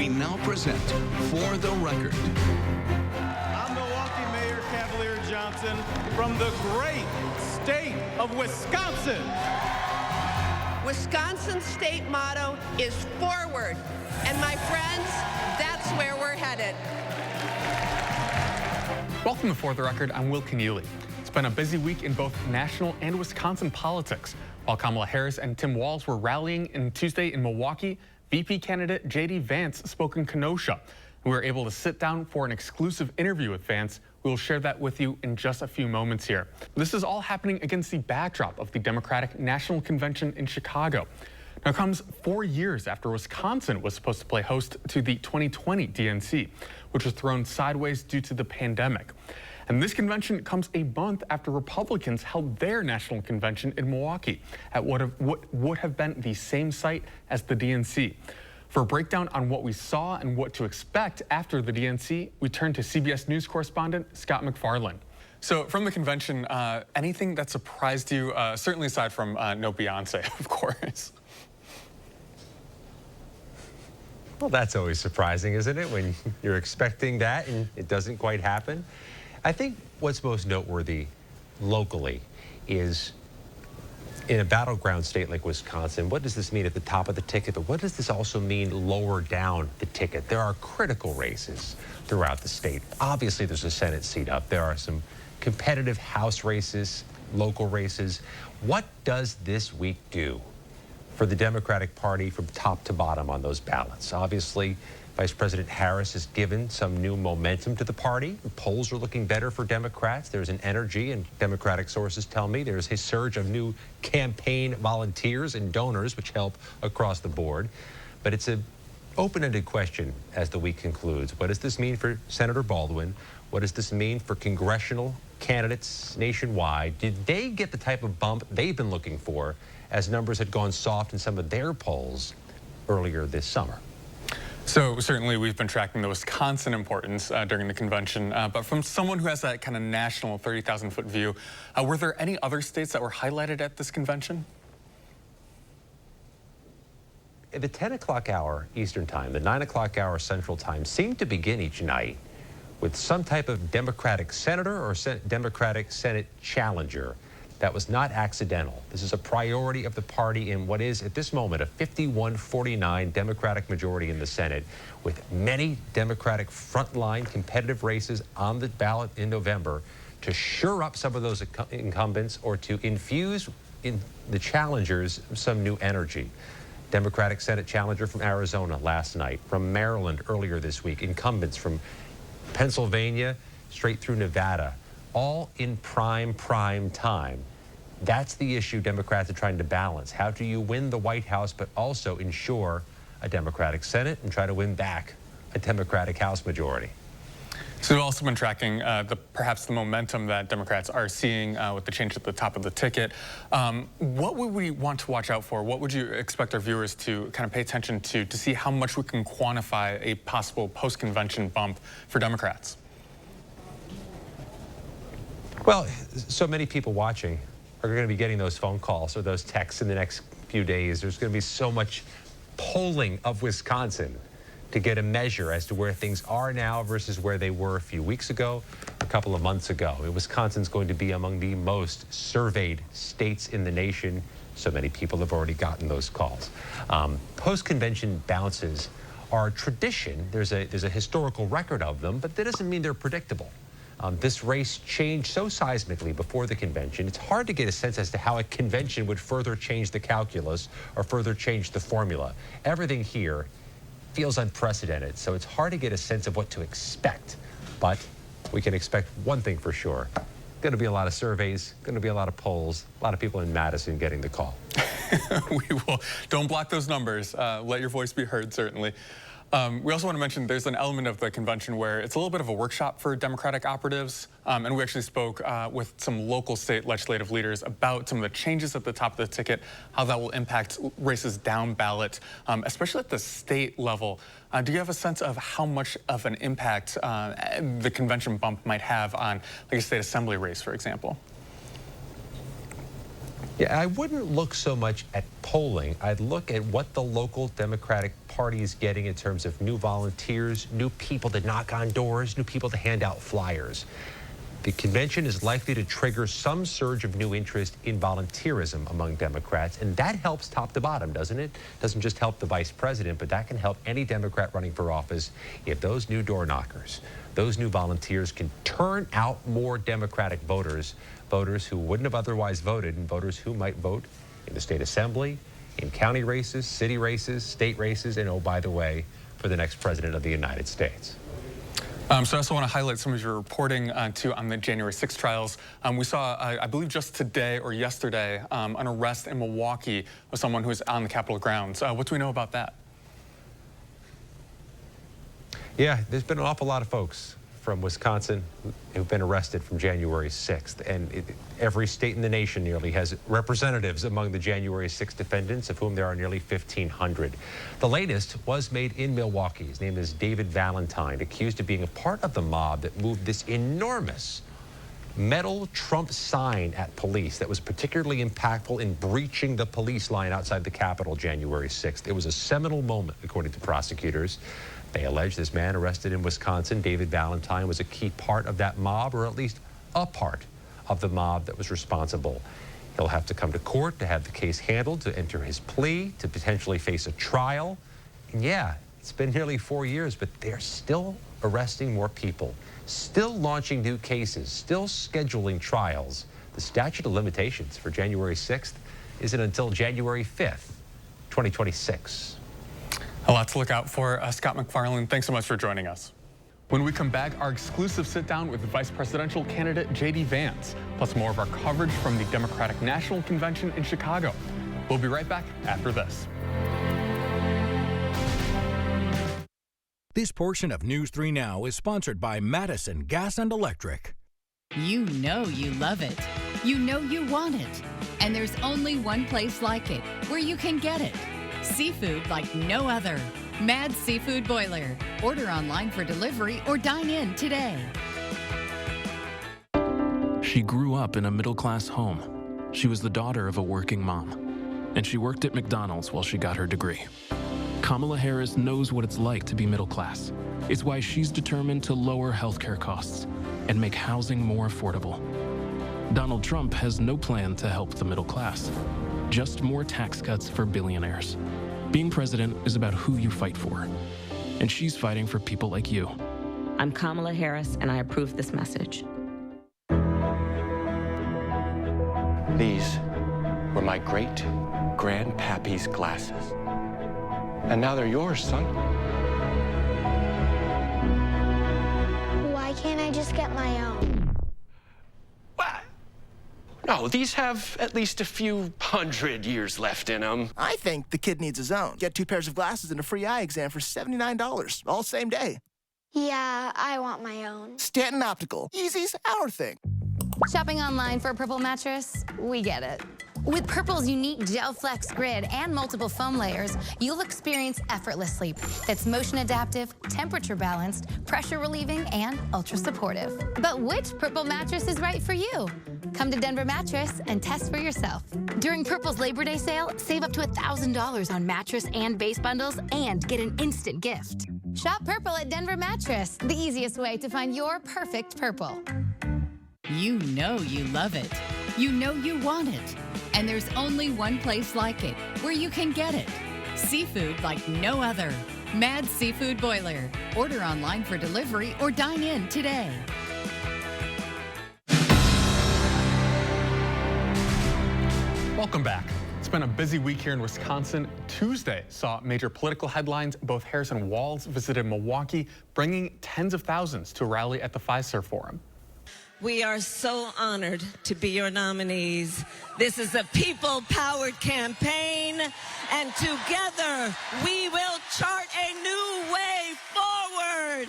we now present For the Record. I'm Milwaukee Mayor Cavalier Johnson from the great state of Wisconsin. Wisconsin's state motto is forward. And my friends, that's where we're headed. Welcome to For the Record. I'm Will Keneally. It's been a busy week in both national and Wisconsin politics. While Kamala Harris and Tim Walz were rallying on Tuesday in Milwaukee, VP candidate J.D. Vance spoke in Kenosha. We were able to sit down for an exclusive interview with Vance. We will share that with you in just a few moments here. This is all happening against the backdrop of the Democratic National Convention in Chicago. Now it comes 4 years after Wisconsin was supposed to play host to the 2020 DNC, which was thrown sideways due to the pandemic. And this convention comes a month after Republicans held their national convention in Milwaukee at what would have been the same site as the DNC. For a breakdown on what we saw and what to expect after the DNC, we turn to CBS News correspondent Scott MacFarlane. So from the convention, anything that surprised you, certainly aside from no Beyonce, of course? Well, that's always surprising, isn't it, when you're expecting that and it doesn't quite happen? I think what's most noteworthy locally is in a battleground state like Wisconsin, what does this mean at the top of the ticket, but what does this also mean lower down the ticket? There are critical races throughout the state. Obviously, there's a Senate seat up. There are some competitive House races, local races. What does this week do for the Democratic Party from top to bottom on those ballots? Obviously, Vice President Harris has given some new momentum to the party. The polls are looking better for Democrats. There's an energy, and Democratic sources tell me there's a surge of new campaign volunteers and donors, which help across the board. But it's an open-ended question as the week concludes. What does this mean for Senator Baldwin? What does this mean for congressional candidates nationwide? Did they get the type of bump they've been looking for as numbers had gone soft in some of their polls earlier this summer? So certainly we've been tracking the Wisconsin importance during the convention, but from someone who has that kind of national 30,000-foot view, were there any other states that were highlighted at this convention? At the 10 o'clock hour Eastern time, the 9 o'clock hour Central time seemed to begin each night with some type of Democratic senator or Democratic Senate challenger. That was not accidental. This is a priority of the party in what is, at this moment, a 51-49 Democratic majority in the Senate, with many Democratic frontline competitive races on the ballot in November to shore up some of those incumbents or to infuse in the challengers some new energy. Democratic Senate challenger from Arizona last night, from Maryland earlier this week, incumbents from Pennsylvania straight through Nevada, all in prime time. That's the issue Democrats are trying to balance. How do you win the White House, but also ensure a Democratic Senate and try to win back a Democratic House majority? So we've also been tracking perhaps the momentum that Democrats are seeing with the change at the top of the ticket. What would we want to watch out for? What would you expect our viewers to kind of pay attention to see how much we can quantify a possible post-convention bump for Democrats? Well, so many people watching are going to be getting those phone calls or those texts in the next few days. There's going to be so much polling of Wisconsin to get a measure as to where things are now versus where they were a few weeks ago, a couple of months ago. Wisconsin's going to be among the most surveyed states in the nation. So many people have already gotten those calls. Post-convention bounces are a tradition. There's a historical record of them, but that doesn't mean they're predictable. This race changed so seismically before the convention. It's hard to get a sense as to how a convention would further change the calculus or further change the formula. Everything here feels unprecedented, so it's hard to get a sense of what to expect. But we can expect one thing for sure. Going to be a lot of surveys, going to be a lot of polls, a lot of people in Madison getting the call. We will. Don't block those numbers. Let your voice be heard, certainly. We also want to mention there's an element of the convention where it's a little bit of a workshop for Democratic operatives, and we actually spoke with some local state legislative leaders about some of the changes at the top of the ticket, how that will impact races down ballot, especially at the state level. Do you have a sense of how much of an impact the convention bump might have on, like, a state assembly race, for example? Yeah, I wouldn't look so much at polling. I'd look at what the local Democratic Party is getting in terms of new volunteers, new people to knock on doors, new people to hand out flyers. The convention is likely to trigger some surge of new interest in volunteerism among Democrats, and that helps top to bottom, doesn't it? Doesn't just help the vice president, but that can help any Democrat running for office if those new door knockers, those new volunteers can turn out more Democratic voters, voters who wouldn't have otherwise voted, and voters who might vote in the state assembly, in county races, city races, state races, and oh, by the way, for the next president of the United States. So I also want to highlight some of your reporting on the January 6 trials. We saw, I believe just today or yesterday, an arrest in Milwaukee of someone who was on the Capitol grounds. What do we know about that? Yeah, there's been an awful lot of folks from Wisconsin who've been arrested from January 6th. And every state in the nation nearly has representatives among the January 6th defendants, of whom there are nearly 1,500. The latest was made in Milwaukee. His name is David Valentine, accused of being a part of the mob that moved this enormous metal Trump sign at police that was particularly impactful in breaching the police line outside the Capitol January 6th. It was a seminal moment, according to prosecutors. They allege this man arrested in Wisconsin, David Valentine, was a key part of that mob, or at least a part of the mob that was responsible. He'll have to come to court to have the case handled, to enter his plea, to potentially face a trial. And yeah, it's been nearly 4 years, but they're still arresting more people, still launching new cases, still scheduling trials. The statute of limitations for January 6th isn't until January 5th, 2026. A lot to look out for. Scott MacFarlane, thanks so much for joining us. When we come back, our exclusive sit-down with vice presidential candidate J.D. Vance, plus more of our coverage from the Democratic National Convention in Chicago. We'll be right back after this. This portion of News 3 Now is sponsored by Madison Gas and Electric. You know you love it. You know you want it. And there's only one place like it, where you can get it. Seafood like no other. Mad Seafood Boiler. Order online for delivery or dine in today. She grew up in a middle-class home. She was the daughter of a working mom, and she worked at McDonald's while she got her degree. Kamala Harris knows what it's like to be middle class. It's why she's determined to lower healthcare costs and make housing more affordable. Donald Trump has no plan to help the middle class. Just more tax cuts for billionaires. Being president is about who you fight for. And she's fighting for people like you. I'm Kamala Harris, and I approve this message. These were my great-grandpappy's glasses. And now they're yours, son. Why can't I just get my own? What? No, these have at least a few hundred years left in them. I think the kid needs his own. Get 2 pairs of glasses and a free eye exam for $79, all same day. Yeah, I want my own. Stanton Optical. Easy's our thing. Shopping online for a Purple mattress? We get it. With Purple's unique Gel Flex grid and multiple foam layers, you'll experience effortless sleep that's motion adaptive, temperature balanced, pressure relieving, and ultra supportive. But which Purple mattress is right for you? Come to Denver Mattress and test for yourself. During Purple's Labor Day sale, save up to $1,000 on mattress and base bundles and get an instant gift. Shop Purple at Denver Mattress, the easiest way to find your perfect Purple. You know you love it. You know you want it. And there's only one place like it, where you can get it. Seafood like no other. Mad Seafood Boiler. Order online for delivery or dine in today. Welcome back. It's been a busy week here in Wisconsin. Tuesday saw major political headlines. Both Harris and Walz visited Milwaukee, bringing tens of thousands to a rally at the Fiserv Forum. We are so honored to be your nominees. This is a people-powered campaign, and together we will chart a new way forward.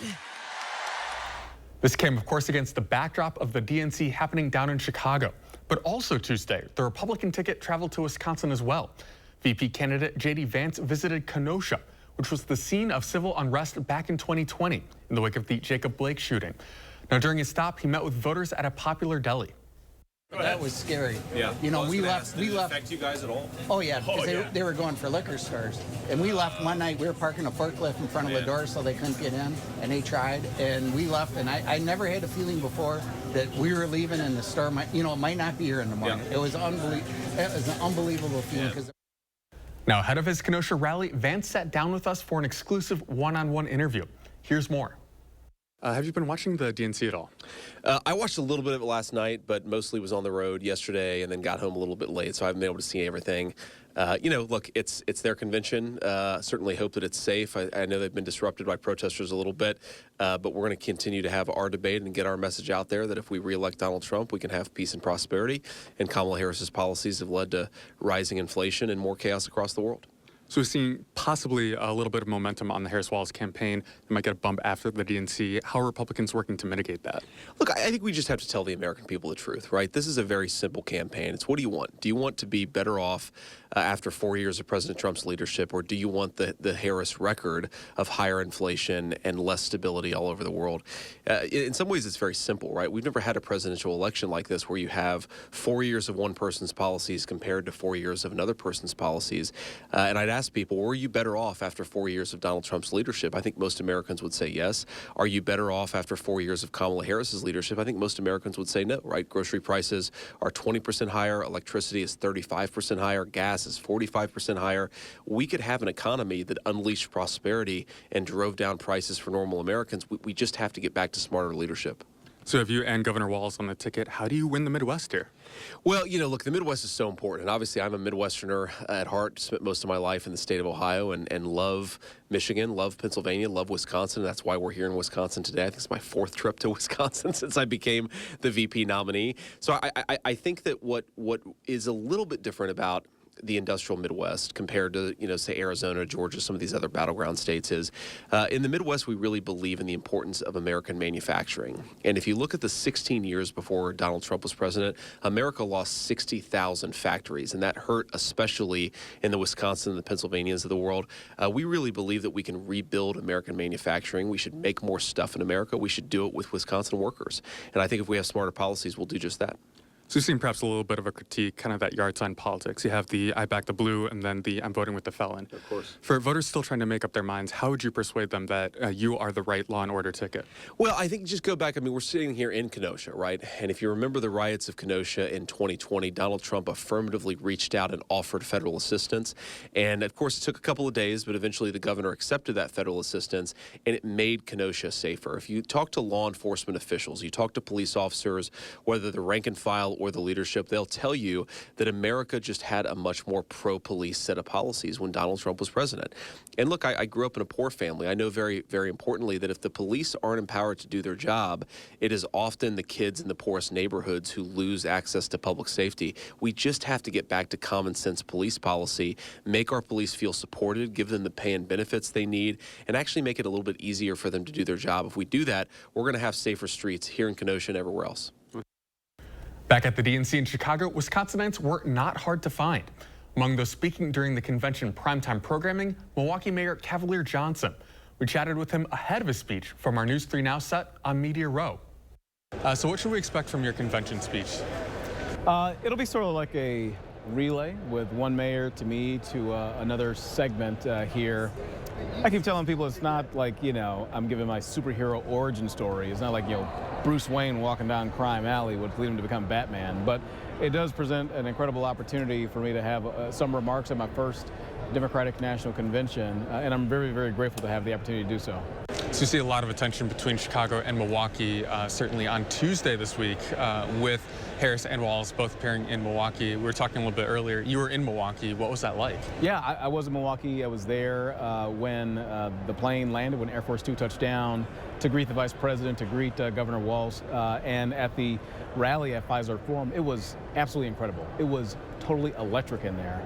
This came, of course, against the backdrop of the DNC happening down in Chicago. But also Tuesday, the Republican ticket traveled to Wisconsin as well. VP candidate J.D. Vance visited Kenosha, which was the scene of civil unrest back in 2020 in the wake of the Jacob Blake shooting. Now, during his stop, he met with voters at a popular deli. That was scary. Yeah. You know, Well, we did left. it affect you guys at all? Oh yeah, because they were going for liquor stores, and we left one night. We were parking a forklift in front of the door so they couldn't get in, and they tried, and we left. And I never had a feeling before that we were leaving and the store might, you know, it might not be here in the morning. Yeah. It was unbelievable. It was an unbelievable feeling because. Now, ahead of his Kenosha rally, Vance sat down with us for an exclusive one-on-one interview. Here's more. Have you been watching the DNC at all? I watched a little bit of it last night, but mostly was on the road yesterday and then got home a little bit late, so I haven't been able to see everything. You know, look, it's their convention. Certainly hope that it's safe. I know they've been disrupted by protesters a little bit, but we're going to continue to have our debate and get our message out there that if we reelect Donald Trump, we can have peace and prosperity. And Kamala Harris's policies have led to rising inflation and more chaos across the world. So we're seeing possibly a little bit of momentum on the Harris-Walz campaign. They might get a bump after the DNC. How are Republicans working to mitigate that? Look, I think we just have to tell the American people the truth, right? This is a very simple campaign. It's what do you want? Do you want to be better off after 4 years of President Trump's leadership, or do you want the Harris record of higher inflation and less stability all over the world? In some ways, it's very simple, right? We've never had a presidential election like this where you have 4 years of one person's policies compared to 4 years of another person's policies. And I'd ask people, were you better off after 4 years of Donald Trump's leadership? I think most Americans would say yes. Are you better off after 4 years of Kamala Harris's leadership? I think most Americans would say no, right? Grocery prices are 20% higher. Electricity is 35% higher. Gas is 45% higher. We could have an economy that unleashed prosperity and drove down prices for normal Americans. We just have to get back to smarter leadership. So if you and Governor Walz on the ticket, how do you win the Midwest here? Well, you know, look, the Midwest is so important. Obviously, I'm a Midwesterner at heart, spent most of my life in the state of Ohio and love Michigan, love Pennsylvania, love Wisconsin. That's why we're here in Wisconsin today. I think it's my 4th trip to Wisconsin since I became the VP nominee. So I think that what is a little bit different about the industrial Midwest compared to, you know, say Arizona, Georgia, some of these other battleground states is in the Midwest, we really believe in the importance of American manufacturing. And if you look at the 16 years before Donald Trump was president, America lost 60,000 factories, and that hurt especially in the Wisconsin and the Pennsylvanians of the world. We really believe that we can rebuild American manufacturing. We should make more stuff in America. We should do it with Wisconsin workers. And I think if we have smarter policies, we'll do just that. So you've seen perhaps a little bit of a critique, kind of that yard sign politics. You have the I back the blue and then the I'm voting with the felon. Of course. For voters still trying to make up their minds, how would you persuade them that you are the right law and order ticket? Well, I think just go back. I mean, we're sitting here in Kenosha, right? And if you remember the riots of Kenosha in 2020, Donald Trump affirmatively reached out and offered federal assistance. And of course, it took a couple of days, but eventually the governor accepted that federal assistance, and it made Kenosha safer. If you talk to law enforcement officials, you talk to police officers, whether the rank and file or the leadership, they'll tell you that America just had a much more pro-police set of policies when Donald Trump was president. And look, I grew up in a poor family. I know very, very importantly that if the police aren't empowered to do their job, it is often the kids in the poorest neighborhoods who lose access to public safety. We just have to get back to common sense police policy, make our police feel supported, give them the pay and benefits they need, and actually make it a little bit easier for them to do their job. If we do that, we're going to have safer streets here in Kenosha and everywhere else. Back at the DNC in Chicago, Wisconsinites were not hard to find. Among those speaking during the convention primetime programming, Milwaukee Mayor Cavalier Johnson. We chatted with him ahead of his speech from our News 3 Now set on Media Row. So what should we expect from your convention speech? It'll be sort of like a relay with one mayor to me to another segment here. I keep telling people it's not like, you know, I'm giving my superhero origin story. It's not like, you know, Bruce Wayne walking down Crime Alley would lead him to become Batman. But it does present an incredible opportunity for me to have some remarks at my first Democratic National Convention, and I'm very, very grateful to have the opportunity to do so. So you see a lot of attention between Chicago and Milwaukee, certainly on Tuesday this week, with Harris and Walz both appearing in Milwaukee. We were talking a little bit earlier. You were in Milwaukee. What was that like? Yeah, I was in Milwaukee. I was there when the plane landed, when Air Force 2 touched down, to greet the Vice President, to greet Governor Walz, and at the rally at Fiserv Forum. It was absolutely incredible. It was totally electric in there.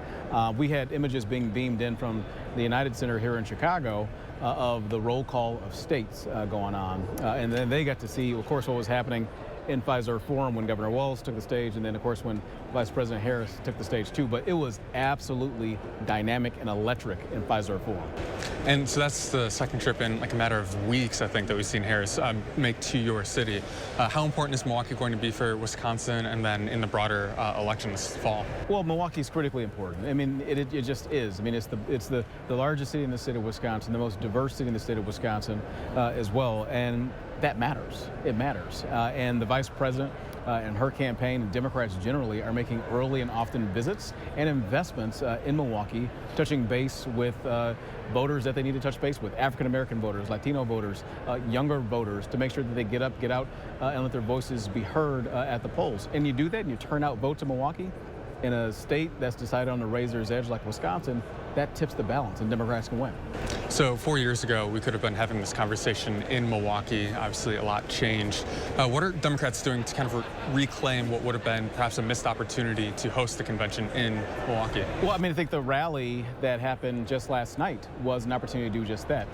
We had images being beamed in from the United Center here in Chicago of the roll call of states going on. And then they got to see, of course, what was happening in Fiserv Forum when Governor Walz took the stage, and then of course when Vice President Harris took the stage too. But it was absolutely dynamic and electric in Fiserv Forum. And so that's the second trip in like a matter of weeks, I think, that we've seen Harris make to your city. How important is Milwaukee going to be for Wisconsin and then in the broader election this fall? Well, Milwaukee's critically important. I mean, it just is. I mean, it's the largest city in the state of Wisconsin, the most diverse city in the state of Wisconsin as well, and that matters. It matters. And the vice president and her campaign, and Democrats generally, are making early and often visits and investments in Milwaukee, touching base with voters that they need to touch base with, African-American voters, Latino voters, younger voters, to make sure that they get out, and let their voices be heard at the polls. And you do that and you turn out votes in Milwaukee, in a state that's decided on the razor's edge like Wisconsin, that tips the balance and Democrats can win. So 4 years ago, we could have been having this conversation in Milwaukee. Obviously, a lot changed. What are Democrats doing to kind of reclaim what would have been perhaps a missed opportunity to host the convention in Milwaukee? Well, I mean, I think the rally that happened just last night was an opportunity to do just that.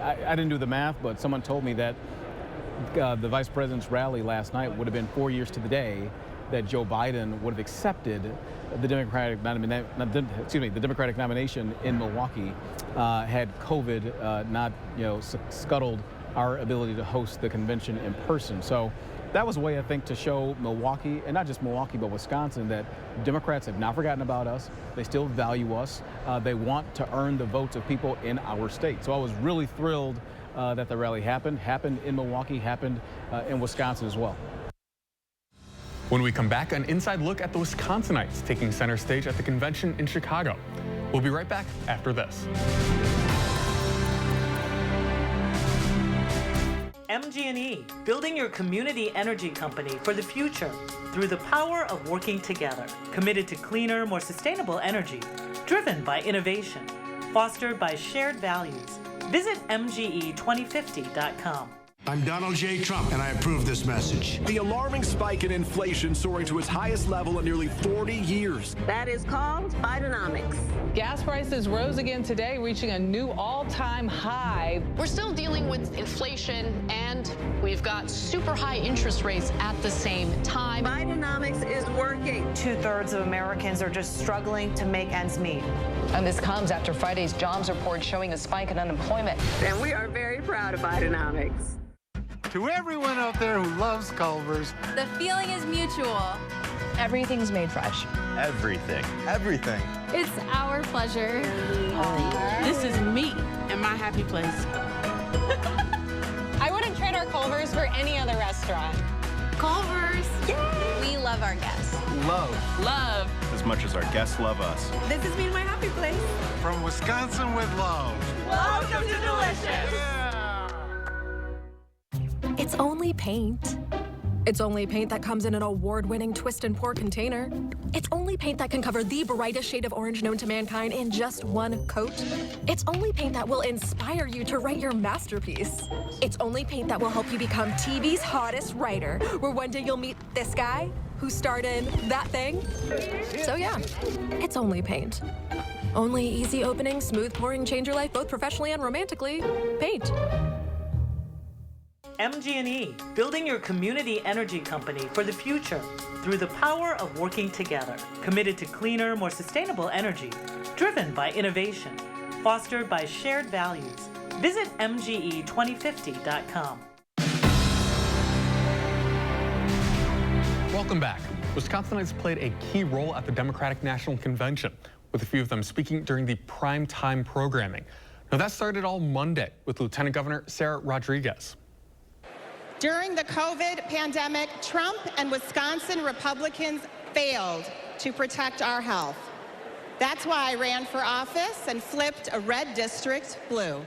I didn't do the math, but someone told me that the vice president's rally last night would have been 4 years to the day that Joe Biden would have accepted the Democratic nomination in Milwaukee had COVID not scuttled our ability to host the convention in person. So that was a way, I think, to show Milwaukee, and not just Milwaukee, but Wisconsin, that Democrats have not forgotten about us. They still value us. They want to earn the votes of people in our state. So I was really thrilled that the rally happened in Milwaukee, happened in Wisconsin as well. When we come back, an inside look at the Wisconsinites taking center stage at the convention in Chicago. We'll be right back after this. MG&E, building your community energy company for the future through the power of working together. Committed to cleaner, more sustainable energy, driven by innovation, fostered by shared values. Visit MGE2050.com. I'm Donald J. Trump, and I approve this message. The alarming spike in inflation soaring to its highest level in nearly 40 years. That is called Bidenomics. Gas prices rose again today, reaching a new all-time high. We're still dealing with inflation, and we've got super high interest rates at the same time. Bidenomics is working. 2/3 of Americans are just struggling to make ends meet. And this comes after Friday's jobs report showing a spike in unemployment. And we are very proud of Bidenomics. To everyone out there who loves Culver's, the feeling is mutual. Everything's made fresh. Everything. It's our pleasure. This is me and my happy place. I wouldn't trade our Culver's for any other restaurant. Culver's. Yay! We love our guests. love As much as our guests love us. This has been my happy place. from Wisconsin with love. Welcome to Delicious. It's only paint. It's only paint that comes in an award-winning twist and pour container. It's only paint that can cover the brightest shade of orange known to mankind in just one coat. It's only paint that will inspire you to write your masterpiece. It's only paint that will help you become TV's hottest writer, where one day you'll meet this guy who starred in that thing. So yeah, it's only paint. Only easy opening, smooth pouring, change your life both professionally and romantically. Paint. MG&E, building your community energy company for the future through the power of working together. Committed to cleaner, more sustainable energy, driven by innovation, fostered by shared values. Visit MGE2050.com. Welcome back. Wisconsinites played a key role at the Democratic National Convention, with a few of them speaking during the prime time programming. Now that started all Monday with Lieutenant Governor Sarah Rodriguez. During the COVID pandemic, Trump and Wisconsin Republicans failed to protect our health. That's why I ran for office and flipped a red district blue.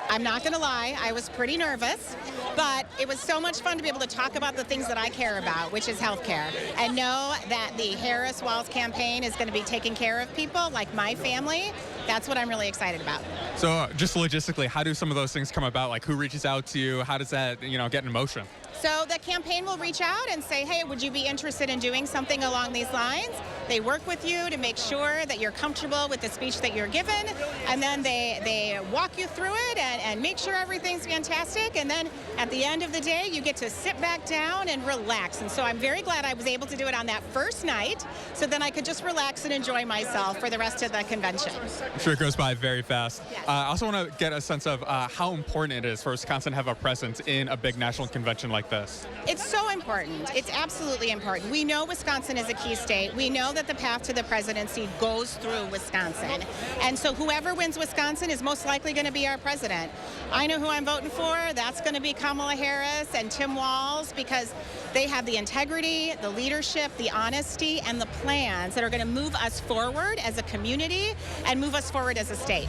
I'm not going to lie, I was pretty nervous, but it was so much fun to be able to talk about the things that I care about, which is healthcare, and know that the Harris-Walz campaign is going to be taking care of people like my family. That's what I'm really excited about. So just logistically, how do some of those things come about? Like who reaches out to you? How does that, get in motion? So the campaign will reach out and say, hey, would you be interested in doing something along these lines? They work with you to make sure that you're comfortable with the speech that you're given, and then they walk you through it and make sure everything's fantastic, and then at the end of the day, you get to sit back down and relax. And so I'm very glad I was able to do it on that first night, so then I could just relax and enjoy myself for the rest of the convention. I'm sure it goes by very fast. I also want to get a sense of how important it is for Wisconsin to have a presence in a big national convention like this. It's so important. It's absolutely important. We know Wisconsin is a key state. We know that the path to the presidency goes through Wisconsin. And so whoever wins Wisconsin is most likely going to be our president. I know who I'm voting for. That's going to be Kamala Harris and Tim Walz, because they have the integrity, the leadership, the honesty, and the plans that are going to move us forward as a community and move us forward as a state.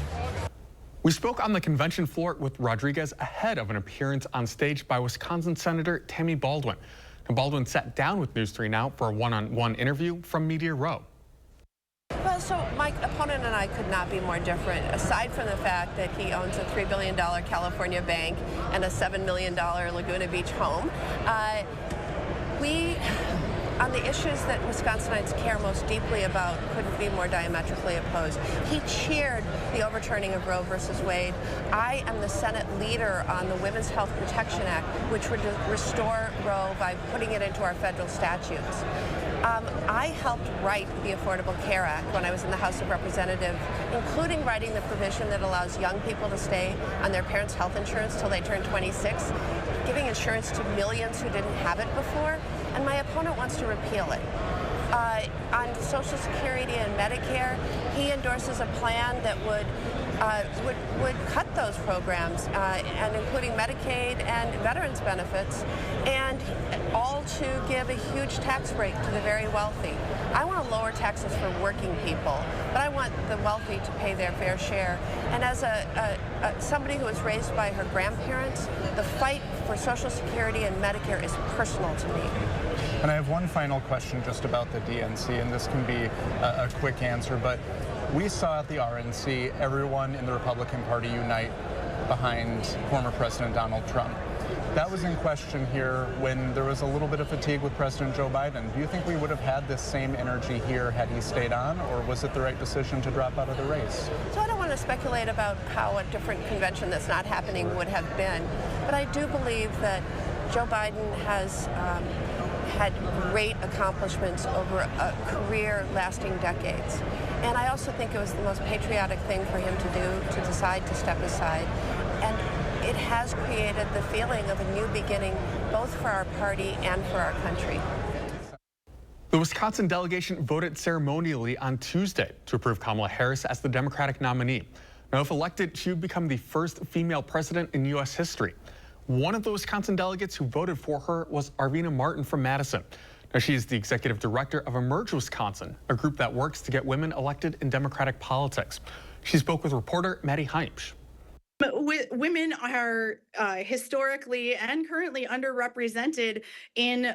We spoke on the convention floor with Rodriguez ahead of an appearance on stage by Wisconsin Senator Tammy Baldwin. And Baldwin sat down with News 3 Now for a one-on-one interview from Media Row. Well, so my opponent and I could not be more different, aside from the fact that he owns a $3 billion California bank and a $7 million Laguna Beach home. On the issues that Wisconsinites care most deeply about, couldn't be more diametrically opposed. He cheered the overturning of Roe versus Wade. I am the Senate leader on the Women's Health Protection Act, which would restore Roe by putting it into our federal statutes. I helped write the Affordable Care Act when I was in the House of Representatives, including writing the provision that allows young people to stay on their parents' health insurance till they turn 26, giving insurance to millions who didn't have it before, and my opponent wants to repeal it. On Social Security and Medicare, he endorses a plan that would cut those programs, and including Medicaid and veterans benefits, and all to give a huge tax break to the very wealthy. I want to lower taxes for working people, but I want the wealthy to pay their fair share. And as somebody who was raised by her grandparents, the fight for Social Security and Medicare is personal to me. And I have one final question just about the DNC, and this can be a quick answer, but we saw at the RNC everyone in the Republican Party unite behind former President Donald Trump. That was in question here when there was a little bit of fatigue with President Joe Biden. Do you think we would have had this same energy here had he stayed on, or was it the right decision to drop out of the race? So I don't want to speculate about how a different convention that's not happening would have been, but I do believe that Joe Biden has had great accomplishments over a career lasting decades. And I also think it was the most patriotic thing for him to do, to decide to step aside. And it has created the feeling of a new beginning, both for our party and for our country. The Wisconsin delegation voted ceremonially on Tuesday to approve Kamala Harris as the Democratic nominee. Now, if elected, she would become the first female president in U.S. history. One of the Wisconsin delegates who voted for her was Arvina Martin from Madison. Now, she is the executive director of Emerge Wisconsin, a group that works to get women elected in Democratic politics. She spoke with reporter Maddie Heimsch. Women are historically and currently underrepresented in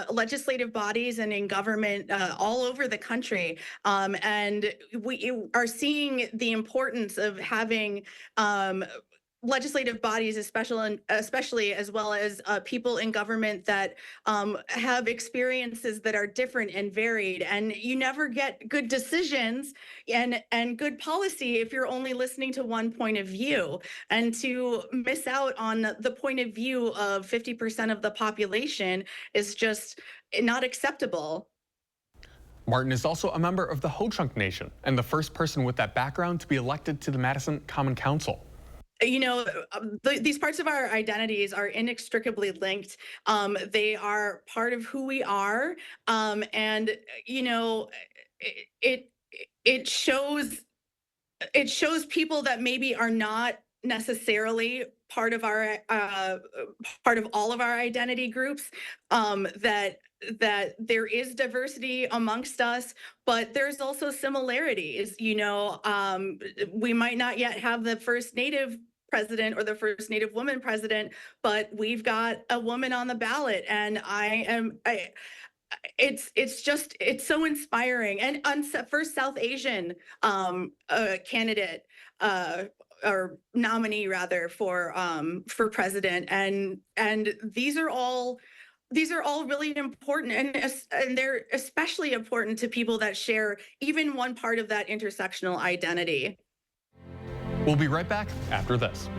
legislative bodies and in government all over the country. And we are seeing the importance of having legislative bodies, especially as well as people in government that have experiences that are different and varied. And you never get good decisions and good policy if you're only listening to one point of view. And to miss out on the point of view of 50% of the population is just not acceptable. Martin is also a member of the Ho-Chunk Nation and the first person with that background to be elected to the Madison Common Council. You know, these parts of our identities are inextricably linked. They are part of who we are. And, you know, it shows people that maybe are not necessarily part of our part of all of our identity groups, that there is diversity amongst us, but there's also similarities. You know, we might not yet have the first Native president or the first Native woman president, but we've got a woman on the ballot, and it's so inspiring. And first South Asian candidate or nominee rather for president, and these are all really important, and they're especially important to people that share even one part of that intersectional identity. We'll be right back after this.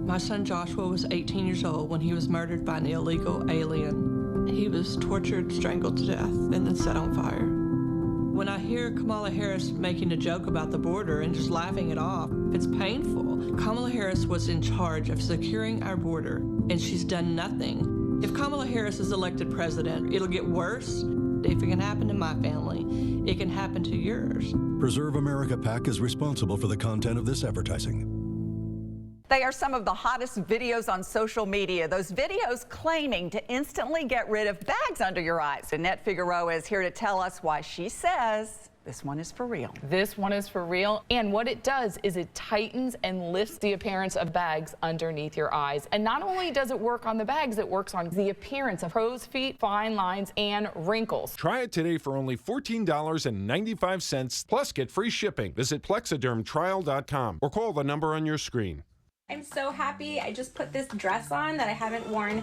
My son Joshua was 18 years old when he was murdered by an illegal alien. He was tortured, strangled to death, and then set on fire. When I hear Kamala Harris making a joke about the border and just laughing it off, it's painful. Kamala Harris was in charge of securing our border, and she's done nothing. If Kamala Harris is elected president, it'll get worse. If it can happen to my family, it can happen to yours. Preserve America PAC is responsible for the content of this advertising. They are some of the hottest videos on social media. Those videos claiming to instantly get rid of bags under your eyes. Annette Figueroa is here to tell us why she says this one is for real. This one is for real. And what it does is it tightens and lifts the appearance of bags underneath your eyes. And not only does it work on the bags, it works on the appearance of crow's feet, fine lines, and wrinkles. Try it today for only $14.95, plus get free shipping. Visit Plexadermtrial.com or call the number on your screen. I'm so happy. I just put this dress on that I haven't worn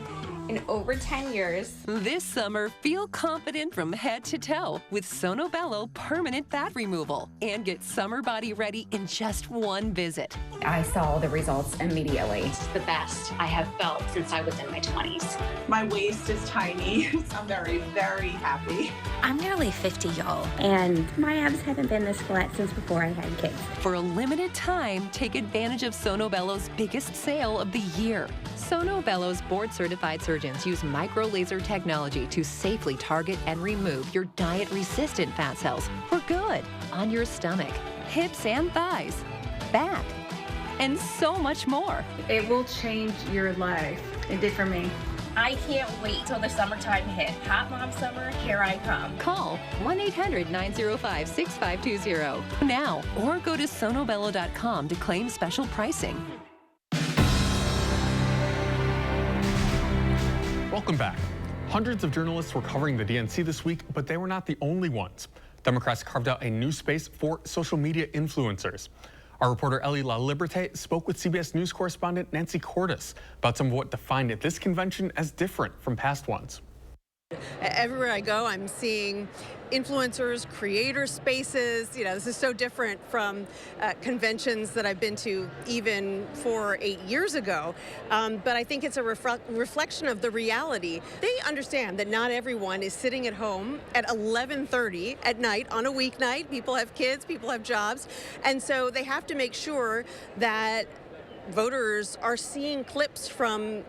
in over 10 years. This summer, feel confident from head to toe with Sonobello Permanent Fat Removal and get summer body ready in just one visit. I saw the results immediately. It's the best I have felt since I was in my 20s. My waist is tiny. I'm very, very happy. I'm nearly 50, y'all, and my abs haven't been this flat since before I had kids. For a limited time, take advantage of Sonobello's biggest sale of the year. Sonobello's board-certified surgeons use micro-laser technology to safely target and remove your diet-resistant fat cells for good on your stomach, hips and thighs, back, and so much more. It will change your life. It did for me. I can't wait till the summertime hit. Hot Mom Summer, here I come. Call 1-800-905-6520 now or go to sonobello.com to claim special pricing. Welcome back. Hundreds of journalists were covering the DNC this week, but they were not the only ones. Democrats carved out a new space for social media influencers. Our reporter Ellie LaLiberte spoke with CBS News correspondent Nancy Cordes about some of what defined this convention as different from past ones. Everywhere I go, I'm seeing influencers, creator spaces. You know, this is so different from conventions that I've been to even 4 or 8 years ago. But I think it's a reflection of the reality. They understand that not everyone is sitting at home at 11:30 at night on a weeknight. People have kids, people have jobs. And so they have to make sure that voters are seeing clips from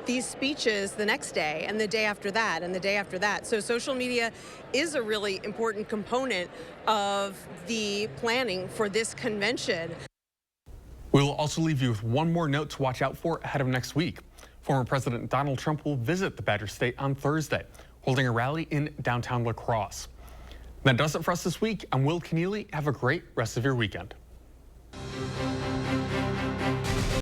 these speeches the next day and the day after that and the day after that. So social media is a really important component of the planning for this convention. We will also leave you with one more note to watch out for ahead of next week. Former President Donald Trump will visit the Badger State on Thursday, holding a rally in downtown La Crosse. That does it for us this week. I'm Will Keneally. Have a great rest of your weekend.